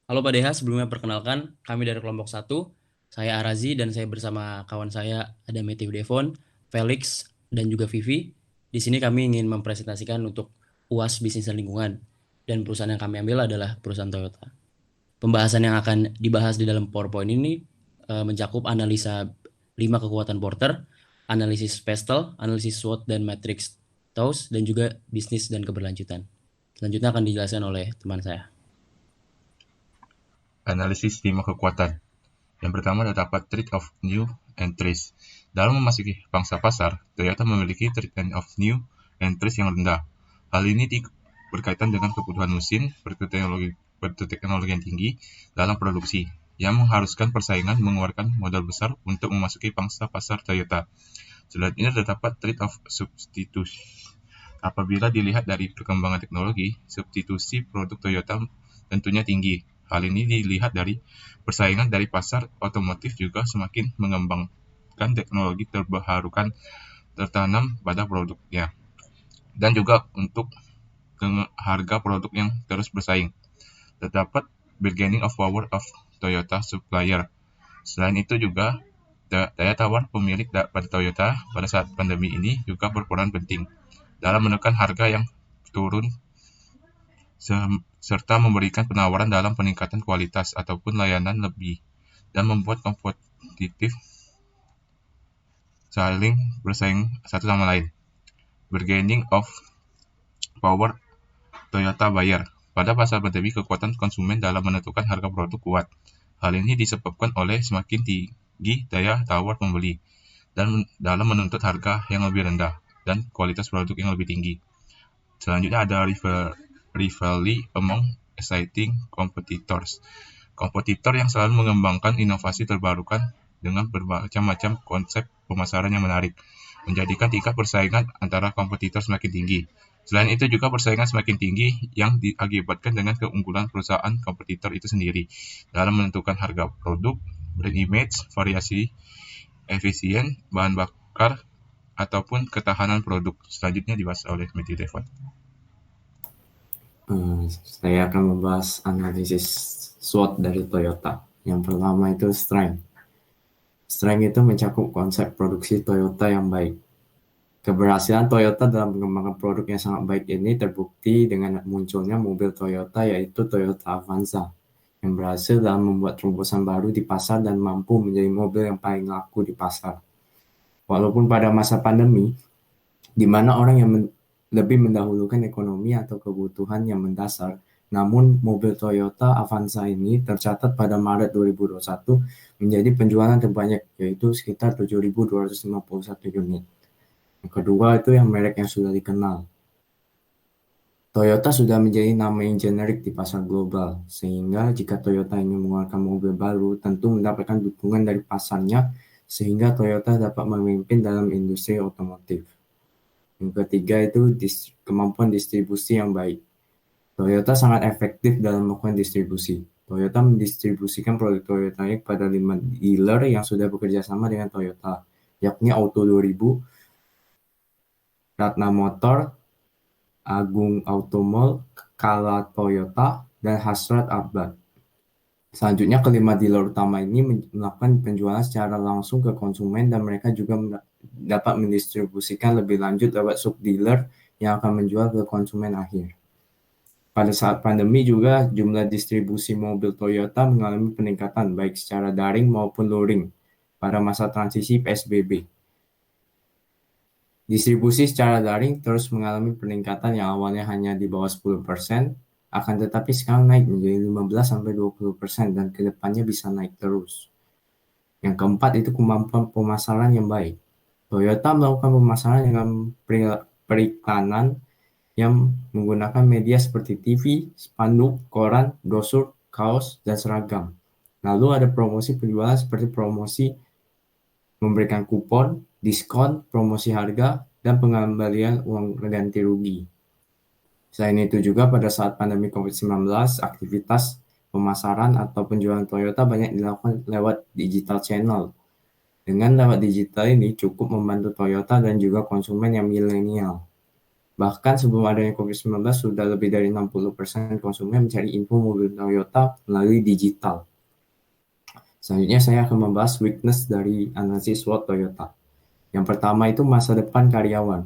Halo Pak Deha, sebelumnya perkenalkan, kami dari kelompok satu. Saya Arazi dan saya bersama kawan saya ada Matthew Devon, Felix, dan juga Vivi. Di sini kami ingin mempresentasikan untuk UAS Bisnis dan Lingkungan. Dan perusahaan yang kami ambil adalah perusahaan Toyota. Pembahasan yang akan dibahas di dalam PowerPoint ini mencakup analisa 5 kekuatan Porter, analisis Pestel, analisis SWOT dan Matrix TOWS, dan juga bisnis dan keberlanjutan. Selanjutnya akan dijelaskan oleh teman saya. Analisis 5 kekuatan. Yang pertama terdapat Trade of New Entries. Dalam memasuki pangsa pasar, Toyota memiliki Trade of New Entries yang rendah. Hal ini berkaitan dengan kebutuhan mesin berteknologi yang tinggi dalam produksi, yang mengharuskan persaingan mengeluarkan modal besar untuk memasuki pangsa pasar Toyota. Selain ini terdapat Trade of Substitution. Apabila dilihat dari perkembangan teknologi, substitusi produk Toyota tentunya tinggi. Hal ini dilihat dari persaingan dari pasar otomotif juga semakin mengembangkan teknologi terbarukan tertanam pada produknya. Dan juga untuk harga produk yang terus bersaing. Terdapat bargaining of power of Toyota supplier. Selain itu juga daya tawar pemilik pada Toyota pada saat pandemi ini juga berperan penting dalam menekan harga yang turun serta memberikan penawaran dalam peningkatan kualitas ataupun layanan lebih dan membuat kompetitif saling bersaing satu sama lain. Bargaining of power Toyota buyer. Pada masa pandemi, kekuatan konsumen dalam menentukan harga produk kuat. Hal ini disebabkan oleh semakin tinggi daya tawar pembeli dan dalam menuntut harga yang lebih rendah dan kualitas produk yang lebih tinggi. Selanjutnya ada rivalry among exciting competitors. Kompetitor yang selalu mengembangkan inovasi terbarukan dengan bermacam-macam konsep pemasaran yang menarik, menjadikan tingkat persaingan antara kompetitor semakin tinggi. Selain itu juga persaingan semakin tinggi yang diakibatkan dengan keunggulan perusahaan kompetitor itu sendiri dalam menentukan harga produk, brand image, variasi efisien, bahan bakar, ataupun ketahanan produk. Selanjutnya dibahas oleh Matthew Devon. Saya akan membahas analisis SWOT dari Toyota. Yang pertama itu strength. Strength itu mencakup konsep produksi Toyota yang baik. Keberhasilan Toyota dalam mengembangkan produk yang sangat baik ini terbukti dengan munculnya mobil Toyota, yaitu Toyota Avanza, yang berhasil dalam membuat terobosan baru di pasar dan mampu menjadi mobil yang paling laku di pasar. Walaupun pada masa pandemi, di mana orang yang lebih mendahulukan ekonomi atau kebutuhan yang mendasar, namun mobil Toyota Avanza ini tercatat pada Maret 2021 menjadi penjualan terbanyak, yaitu sekitar 7.251 unit. Yang kedua itu yang merek yang sudah dikenal. Toyota sudah menjadi nama yang generik di pasar global, sehingga jika Toyota ingin mengeluarkan mobil baru, tentu mendapatkan dukungan dari pasarnya, sehingga Toyota dapat memimpin dalam industri otomotif. Yang ketiga itu kemampuan distribusi yang baik. Toyota sangat efektif dalam melakukan distribusi. Toyota mendistribusikan produk Toyota kepada 5 dealer yang sudah bekerja sama dengan Toyota, yakni Auto 2000, Ratna Motor, Agung Automall, Kala Toyota, dan Hasrat Abad. Selanjutnya, kelima dealer utama ini melakukan penjualan secara langsung ke konsumen dan mereka juga dapat mendistribusikan lebih lanjut lewat sub-dealer yang akan menjual ke konsumen akhir. Pada saat pandemi juga jumlah distribusi mobil Toyota mengalami peningkatan baik secara daring maupun luring pada masa transisi PSBB. Distribusi secara daring terus mengalami peningkatan yang awalnya hanya di bawah 10%, akan tetapi sekarang naik menjadi 15-20% dan kedepannya bisa naik terus. Yang keempat itu kemampuan pemasaran yang baik. Toyota melakukan pemasaran dengan periklanan yang menggunakan media seperti TV, spanduk, koran, brosur, kaos, dan seragam. Lalu ada promosi penjualan seperti promosi memberikan kupon, diskon, promosi harga, dan pengembalian uang ganti rugi. Selain itu juga pada saat pandemi COVID-19, aktivitas pemasaran atau penjualan Toyota banyak dilakukan lewat digital channel. Dengan lewat digital ini cukup membantu Toyota dan juga konsumen yang milenial. Bahkan sebelum adanya COVID-19 sudah lebih dari 60% konsumen mencari info mobil Toyota melalui digital. Selanjutnya saya akan membahas weakness dari analisis SWOT Toyota. Yang pertama itu masa depan karyawan.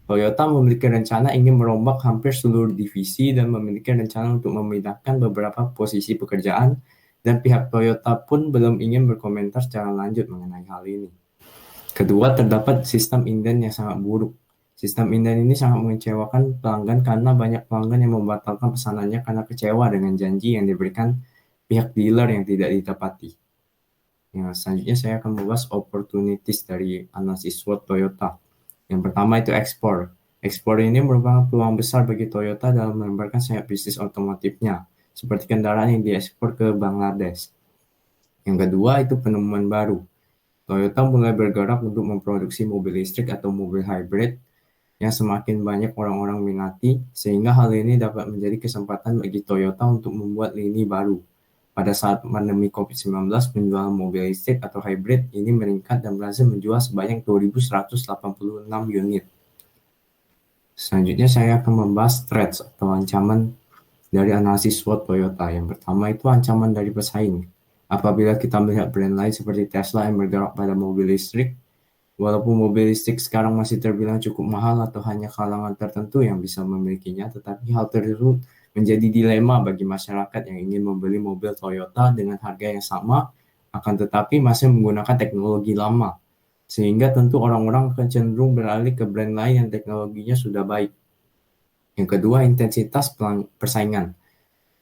Toyota memiliki rencana ingin merombak hampir seluruh divisi dan memiliki rencana untuk memindahkan beberapa posisi pekerjaan, dan pihak Toyota pun belum ingin berkomentar secara lanjut mengenai hal ini. Kedua, terdapat sistem inden yang sangat buruk. Sistem inden ini sangat mengecewakan pelanggan karena banyak pelanggan yang membatalkan pesanannya karena kecewa dengan janji yang diberikan pihak dealer yang tidak ditepati. Selanjutnya saya akan membahas opportunities dari analisis SWOT Toyota. Yang pertama itu ekspor. Ekspor ini merupakan peluang besar bagi Toyota dalam mengembangkan sayap bisnis otomotifnya, seperti kendaraan yang diekspor ke Bangladesh. Yang kedua itu penemuan baru. Toyota mulai bergerak untuk memproduksi mobil listrik atau mobil hybrid yang semakin banyak orang-orang minati, sehingga hal ini dapat menjadi kesempatan bagi Toyota untuk membuat lini baru. Pada saat pandemi COVID-19, penjualan mobil listrik atau hybrid ini meningkat dan berhasil menjual sebanyak 2.186 unit. Selanjutnya saya akan membahas threats atau ancaman dari analisis SWOT Toyota. Yang pertama itu ancaman dari pesaing. Apabila kita melihat brand lain seperti Tesla yang bergerak pada mobil listrik, walaupun mobil listrik sekarang masih terbilang cukup mahal atau hanya kalangan tertentu yang bisa memilikinya, tetapi hal tersebut menjadi dilema bagi masyarakat yang ingin membeli mobil Toyota dengan harga yang sama, akan tetapi masih menggunakan teknologi lama. Sehingga tentu orang-orang akan cenderung beralih ke brand lain yang teknologinya sudah baik. Yang kedua, intensitas persaingan.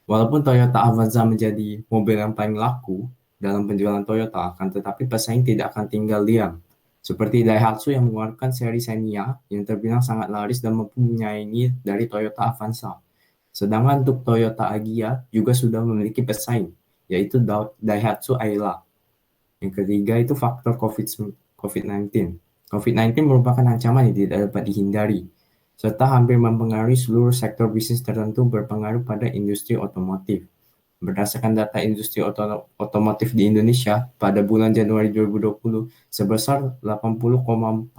Walaupun Toyota Avanza menjadi mobil yang paling laku dalam penjualan Toyota, akan tetapi pesaing tidak akan tinggal diam. Seperti Daihatsu yang mengeluarkan seri Xenia yang terbilang sangat laris dan mampu menyaingi dari Toyota Avanza. Sedangkan untuk Toyota Agya juga sudah memiliki pesaing, yaitu Daihatsu Ayla. Yang ketiga itu faktor COVID-19. COVID-19 merupakan ancaman yang tidak dapat dihindari, serta hampir mempengaruhi seluruh sektor bisnis tertentu berpengaruh pada industri otomotif. Berdasarkan data industri otomotif di Indonesia, pada bulan Januari 2020 sebesar 80,4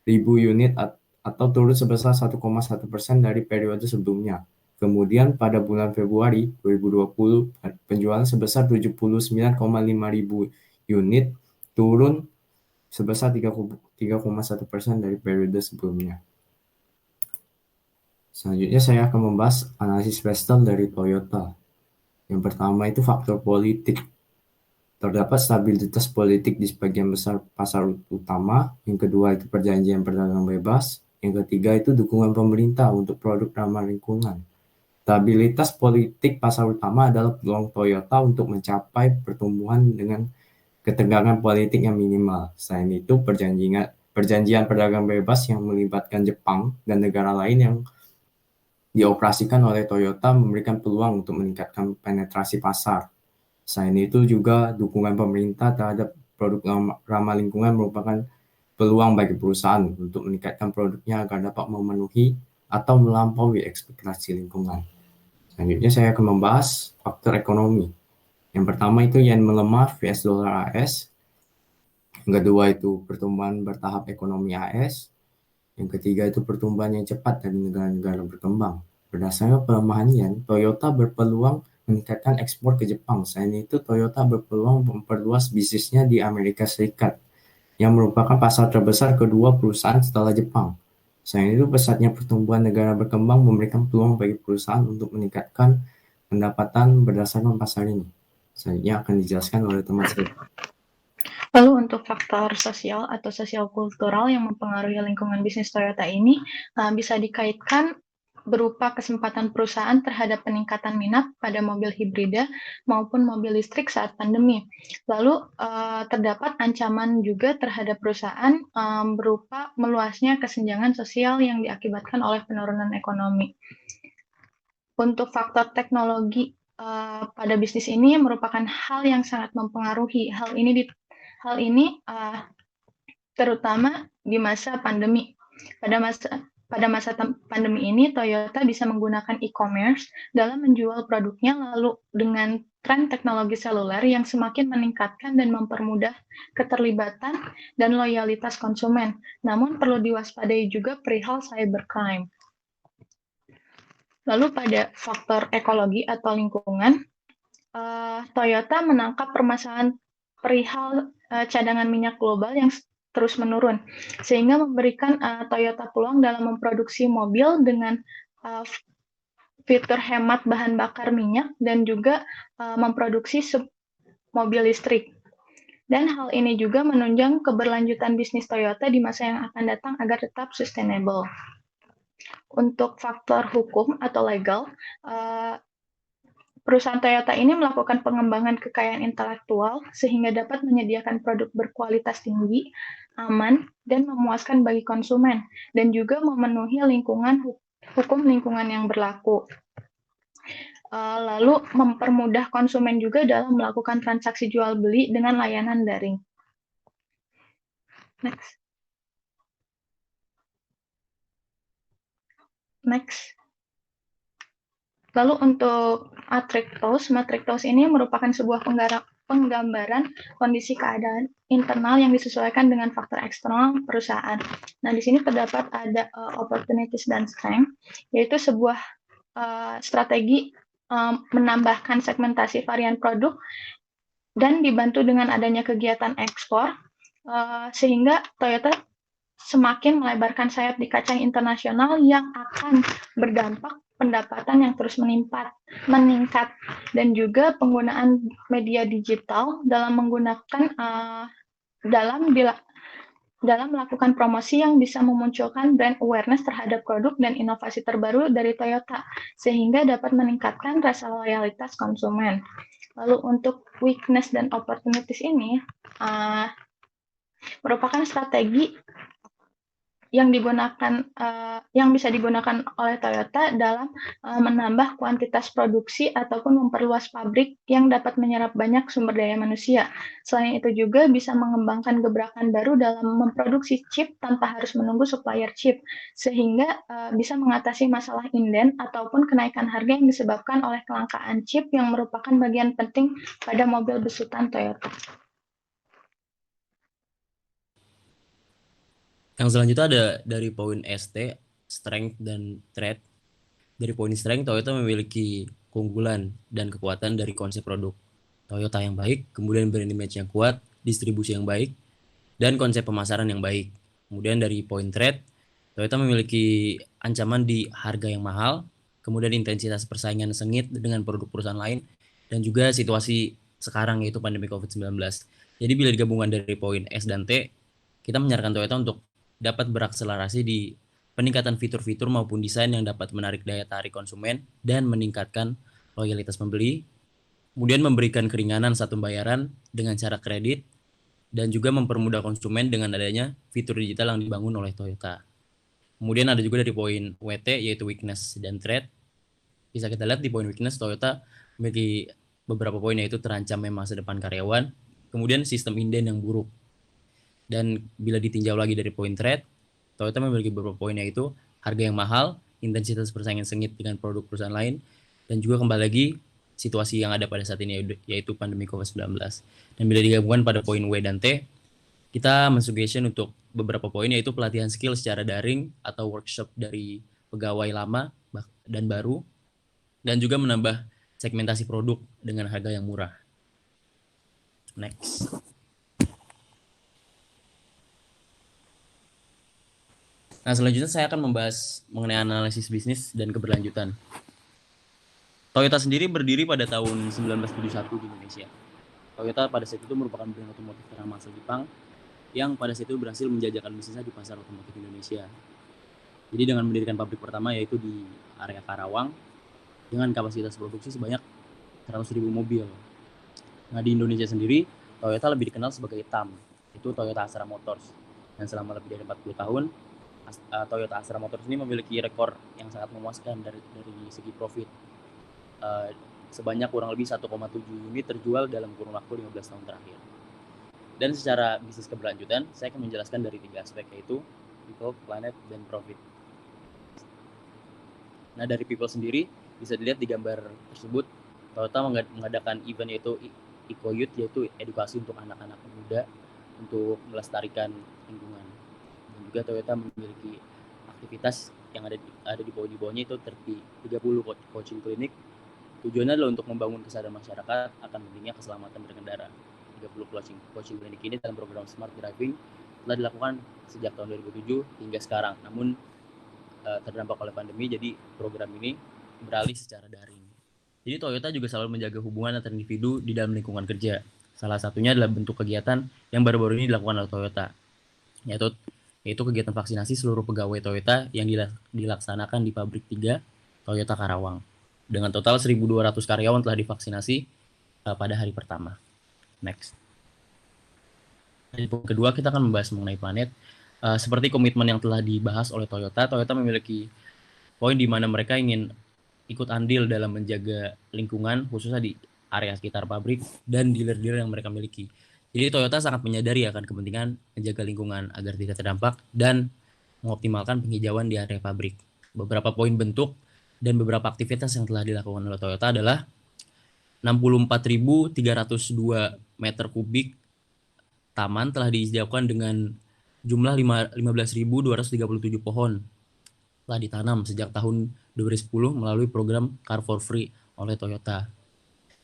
ribu unit atau turun sebesar 1,1% dari periode sebelumnya. Kemudian pada bulan Februari 2020, penjualan sebesar 79,5 ribu unit, turun sebesar 3,1% dari periode sebelumnya. Selanjutnya saya akan membahas analisis Western dari Toyota. Yang pertama itu faktor politik. Terdapat stabilitas politik di sebagian besar pasar utama. Yang kedua itu perjanjian perdagangan bebas. Yang ketiga itu dukungan pemerintah untuk produk ramah lingkungan. Stabilitas politik pasar utama adalah peluang Toyota untuk mencapai pertumbuhan dengan ketegangan politik yang minimal. Selain itu, perjanjian perdagangan bebas yang melibatkan Jepang dan negara lain yang dioperasikan oleh Toyota memberikan peluang untuk meningkatkan penetrasi pasar. Selain itu juga dukungan pemerintah terhadap produk ramah lingkungan merupakan peluang bagi perusahaan untuk meningkatkan produknya agar dapat memenuhi atau melampaui ekspektasi lingkungan. Selanjutnya saya akan membahas faktor ekonomi. Yang pertama itu yen melemah vs dolar AS. Yang kedua itu pertumbuhan bertahap ekonomi AS. Yang ketiga itu pertumbuhan yang cepat dari negara-negara berkembang. Berdasarkan pelemahan yen, Toyota berpeluang meningkatkan ekspor ke Jepang. Selain itu, Toyota berpeluang memperluas bisnisnya di Amerika Serikat, yang merupakan pasar terbesar kedua perusahaan setelah Jepang. Selain itu, pesatnya pertumbuhan negara berkembang memberikan peluang bagi perusahaan untuk meningkatkan pendapatan berdasarkan pasar ini. Selanjutnya akan dijelaskan oleh teman saya. Lalu untuk faktor sosial atau sosial kultural yang mempengaruhi lingkungan bisnis Toyota ini bisa dikaitkan berupa kesempatan perusahaan terhadap peningkatan minat pada mobil hibrida maupun mobil listrik saat pandemi. Lalu terdapat ancaman juga terhadap perusahaan berupa meluasnya kesenjangan sosial yang diakibatkan oleh penurunan ekonomi. Untuk faktor teknologi pada bisnis ini merupakan hal yang sangat mempengaruhi. Hal ini terutama di masa pandemi. Pada masa pandemi ini, Toyota bisa menggunakan e-commerce dalam menjual produknya, lalu dengan tren teknologi seluler yang semakin meningkatkan dan mempermudah keterlibatan dan loyalitas konsumen. Namun perlu diwaspadai juga perihal cybercrime. Lalu pada faktor ekologi atau lingkungan, Toyota menangkap permasalahan perihal cadangan minyak global yang terus menurun, sehingga memberikan Toyota peluang dalam memproduksi mobil dengan fitur hemat bahan bakar minyak dan juga memproduksi mobil listrik. Dan hal ini juga menunjang keberlanjutan bisnis Toyota di masa yang akan datang agar tetap sustainable. Untuk faktor hukum atau legal, perusahaan Toyota ini melakukan pengembangan kekayaan intelektual sehingga dapat menyediakan produk berkualitas tinggi, aman, dan memuaskan bagi konsumen, dan juga memenuhi hukum lingkungan yang berlaku. Lalu mempermudah konsumen juga dalam melakukan transaksi jual beli dengan layanan daring. Next. Lalu untuk matrix ini merupakan sebuah penggambaran kondisi keadaan internal yang disesuaikan dengan faktor eksternal perusahaan. Nah, di sini terdapat ada opportunities dan strength, yaitu sebuah strategi menambahkan segmentasi varian produk dan dibantu dengan adanya kegiatan ekspor, sehingga Toyota semakin melebarkan sayap di kancah internasional yang akan berdampak pendapatan yang terus meningkat, dan juga penggunaan media digital dalam melakukan promosi yang bisa memunculkan brand awareness terhadap produk dan inovasi terbaru dari Toyota, sehingga dapat meningkatkan rasa loyalitas konsumen. Lalu untuk weakness dan opportunities ini merupakan strategi yang bisa digunakan oleh Toyota dalam menambah kuantitas produksi ataupun memperluas pabrik yang dapat menyerap banyak sumber daya manusia. Selain itu juga bisa mengembangkan gebrakan baru dalam memproduksi chip tanpa harus menunggu supplier chip, sehingga bisa mengatasi masalah inden ataupun kenaikan harga yang disebabkan oleh kelangkaan chip yang merupakan bagian penting pada mobil besutan Toyota. Yang selanjutnya ada dari poin ST, strength dan threat. Dari poin strength, Toyota memiliki keunggulan dan kekuatan dari konsep produk Toyota yang baik, kemudian brand image yang kuat, distribusi yang baik, dan konsep pemasaran yang baik. Kemudian dari poin threat, Toyota memiliki ancaman di harga yang mahal, kemudian intensitas persaingan sengit dengan produk perusahaan lain, dan juga situasi sekarang yaitu pandemi COVID-19. Jadi bila digabungkan dari poin S dan T, kita menyarankan Toyota untuk dapat berakselerasi di peningkatan fitur-fitur maupun desain yang dapat menarik daya tarik konsumen dan meningkatkan loyalitas pembeli, kemudian memberikan keringanan saat pembayaran dengan cara kredit, dan juga mempermudah konsumen dengan adanya fitur digital yang dibangun oleh Toyota. Kemudian ada juga dari poin WT yaitu weakness dan threat. Bisa kita lihat di poin weakness, Toyota memiliki beberapa poin yaitu terancamnya masa depan karyawan, kemudian sistem inden yang buruk. Dan bila ditinjau lagi dari poin threat, Toyota memiliki beberapa poin yaitu harga yang mahal, intensitas persaingan sengit dengan produk perusahaan lain, dan juga kembali lagi situasi yang ada pada saat ini yaitu pandemi COVID-19. Dan bila digabungkan pada poin W dan T, kita mensuggestion untuk beberapa poin yaitu pelatihan skill secara daring atau workshop dari pegawai lama dan baru, dan juga menambah segmentasi produk dengan harga yang murah. Next. Nah, selanjutnya saya akan membahas mengenai analisis bisnis dan keberlanjutan. Toyota sendiri berdiri pada tahun 1971 di Indonesia. Toyota pada saat itu merupakan brand otomotif ternama asal Jepang yang pada saat itu berhasil menjajakan bisnisnya di pasar otomotif Indonesia. Jadi dengan mendirikan pabrik pertama yaitu di area Karawang dengan kapasitas produksi sebanyak 100.000 mobil. Nah, di Indonesia sendiri, Toyota lebih dikenal sebagai TAM, itu Toyota Astra Motors. Dan selama lebih dari 40 tahun, Toyota Astra Motors ini memiliki rekor yang sangat memuaskan dari segi profit. Sebanyak kurang lebih 1,7 unit terjual dalam kurun waktu 15 tahun terakhir. Dan secara bisnis keberlanjutan, saya akan menjelaskan dari 3 aspek yaitu people, planet, dan profit. Nah, dari people sendiri bisa dilihat di gambar tersebut, Toyota mengadakan event yaitu Eco Youth, yaitu edukasi untuk anak-anak muda untuk melestarikan lingkungan. Dan juga Toyota memiliki aktivitas yang ada di bawahnya itu 30 coaching klinik. Tujuannya adalah untuk membangun kesadaran masyarakat akan pentingnya keselamatan berkendara. 30 coaching klinik ini dalam program Smart Driving telah dilakukan sejak tahun 2007 hingga sekarang. Namun terdampak oleh pandemi, jadi program ini beralih secara daring. Jadi Toyota juga selalu menjaga hubungan antar individu di dalam lingkungan kerja. Salah satunya adalah bentuk kegiatan yang baru-baru ini dilakukan oleh Toyota, yaitu kegiatan vaksinasi seluruh pegawai Toyota yang dilaksanakan di pabrik 3 Toyota Karawang. Dengan total 1.200 karyawan telah divaksinasi pada hari pertama. Next. Di poin kedua kita akan membahas mengenai planet. Seperti komitmen yang telah dibahas oleh Toyota memiliki poin di mana mereka ingin ikut andil dalam menjaga lingkungan, khususnya di area sekitar pabrik dan dealer-dealer yang mereka miliki. Jadi Toyota sangat menyadari akan kepentingan menjaga lingkungan agar tidak terdampak dan mengoptimalkan penghijauan di area pabrik. Beberapa poin bentuk dan beberapa aktivitas yang telah dilakukan oleh Toyota adalah 64.302 meter kubik taman telah dihijaukan dengan jumlah 15.237 pohon telah ditanam sejak tahun 2010 melalui program Car for Free oleh Toyota.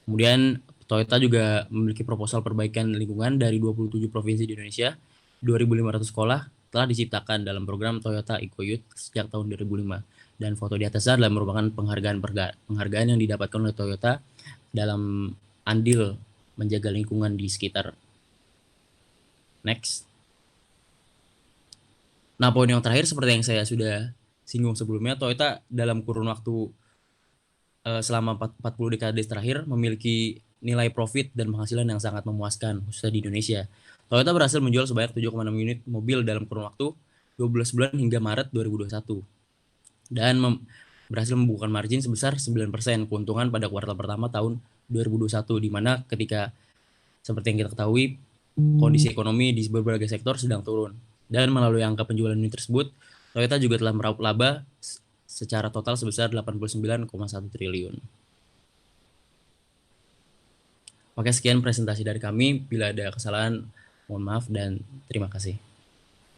Kemudian Toyota juga memiliki proposal perbaikan lingkungan dari 27 provinsi di Indonesia. 2.500 sekolah telah diciptakan dalam program Toyota Eco Youth sejak tahun 2005. Dan foto di atasnya adalah merupakan penghargaan yang didapatkan oleh Toyota dalam andil menjaga lingkungan di sekitar. Next. Nah, poin yang terakhir seperti yang saya sudah singgung sebelumnya, Toyota dalam kurun waktu selama 40 dekade terakhir memiliki nilai profit dan penghasilan yang sangat memuaskan, khususnya di Indonesia. Toyota berhasil menjual sebanyak 7,6 unit mobil dalam kurun waktu 12 bulan hingga Maret 2021. Dan berhasil membukukan margin sebesar 9% keuntungan pada kuartal pertama tahun 2021, di mana ketika seperti yang kita ketahui kondisi ekonomi di berbagai sektor sedang turun. Dan melalui angka penjualan unit tersebut, Toyota juga telah meraup laba secara total sebesar 89,1 triliun. Oke, sekian presentasi dari kami. Bila ada kesalahan, mohon maaf dan terima kasih.